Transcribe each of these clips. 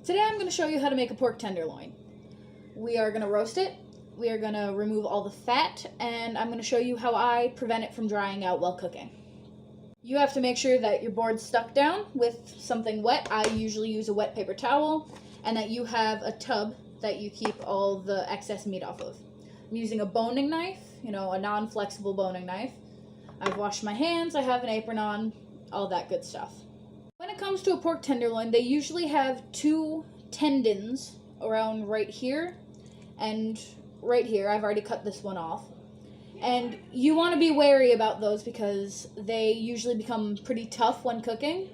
Today I'm going to show you how to make a pork tenderloin. We are going to roast it, we are going to remove all the fat, and I'm going to show you how I prevent it from drying out while cooking. You have to make sure that your board's stuck down with something wet. I usually use a wet paper towel, and that you have a tub that you keep all the excess meat off of. I'm using a boning knife, a non-flexible boning knife. I've washed my hands, I have an apron on, all that good stuff. When it comes to a pork tenderloin, they usually have two tendons around right here and right here. I've already cut this one off. And you want to be wary about those because they usually become pretty tough when cooking.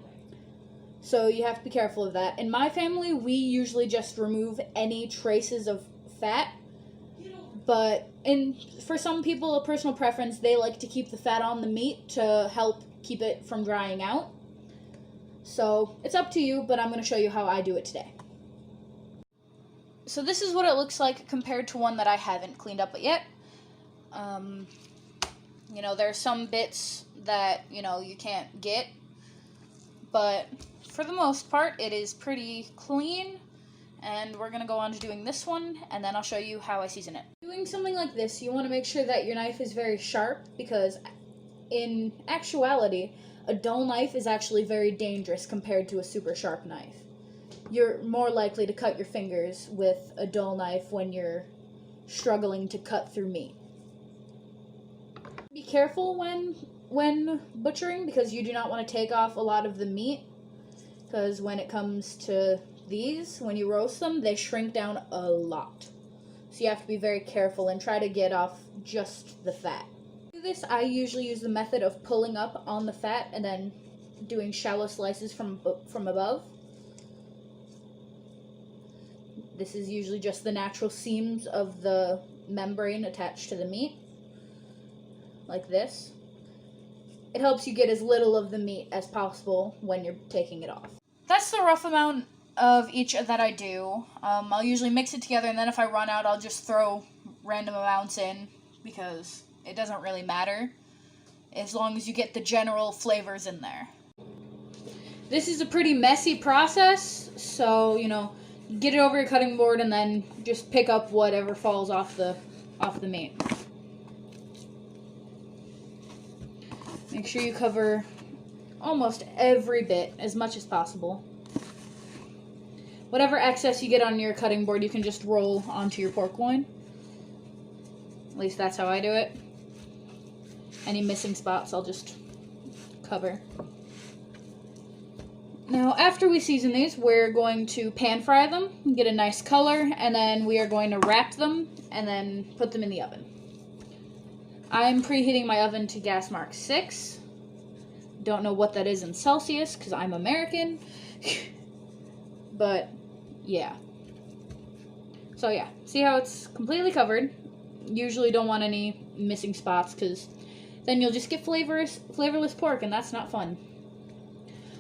So you have to be careful of that. In my family, we usually just remove any traces of fat. But for some people, a personal preference, they like to keep the fat on the meat to help keep it from drying out. So it's up to you, but I'm going to show you how I do it today. So this is what it looks like compared to one that I haven't cleaned up yet. There are some bits that, you can't get, but for the most part, it is pretty clean, and we're going to go on to doing this one, and then I'll show you how I season it. Doing something like this, you want to make sure that your knife is very sharp, because in actuality, a dull knife is actually very dangerous compared to a super sharp knife. You're more likely to cut your fingers with a dull knife when you're struggling to cut through meat. Be careful when butchering, because you do not want to take off a lot of the meat, because when it comes to these, when you roast them, they shrink down a lot. So you have to be very careful and try to get off just the fat. To do this, I usually use the method of pulling up on the fat and then doing shallow slices from above. This is usually just the natural seams of the membrane attached to the meat, like this. It helps you get as little of the meat as possible when you're taking it off. That's the rough amount of each that I do. I'll usually mix it together, and then if I run out, I'll just throw random amounts in, because it doesn't really matter as long as you get the general flavors in there. This is a pretty messy process, so, get it over your cutting board and then just pick up whatever falls off the meat. Make sure you cover almost every bit as much as possible. Whatever excess you get on your cutting board, you can just roll onto your pork loin. At least that's how I do it. Any missing spots, I'll just cover. Now, after we season these, we're going to pan fry them, get a nice color, and then we are going to wrap them and then put them in the oven. I'm preheating my oven to gas mark 6. Don't know what that is in Celsius because I'm American. But, yeah. So, yeah. See how it's completely covered? Usually don't want any missing spots because then you'll just get flavorless pork, and that's not fun.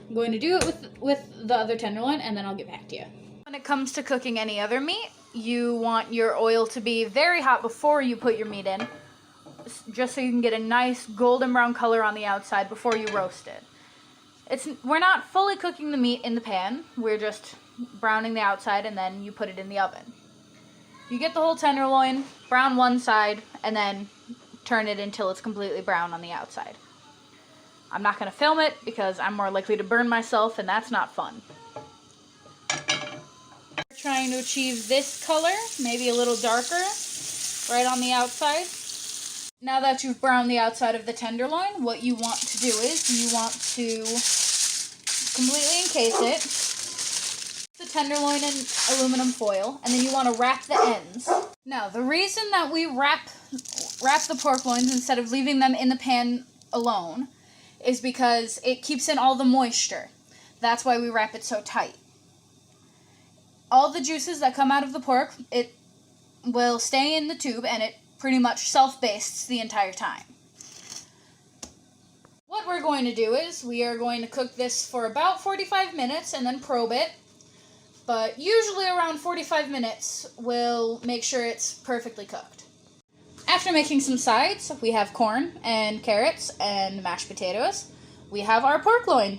I'm going to do it with the other tenderloin, and then I'll get back to you. When it comes to cooking any other meat, you want your oil to be very hot before you put your meat in, just so you can get a nice golden brown color on the outside before you roast it. We're not fully cooking the meat in the pan, we're just browning the outside, and then you put it in the oven. You get the whole tenderloin, brown one side, and then turn it until it's completely brown on the outside. I'm not going to film it because I'm more likely to burn myself, and that's not fun. Trying to achieve this color, maybe a little darker, right on the outside. Now that you've browned the outside of the tenderloin, what you want to do is you want to completely encase it, the tenderloin in aluminum foil, and then you want to wrap the ends. Now, the reason that we wrap the pork loins instead of leaving them in the pan alone is because it keeps in all the moisture. That's why we wrap it so tight. All the juices that come out of the pork, it will stay in the tube, and it pretty much self-bastes the entire time. What we're going to do is we are going to cook this for about 45 minutes and then probe it. But usually around 45 minutes, we'll make sure it's perfectly cooked. After making some sides, we have corn and carrots and mashed potatoes. We have our pork loin.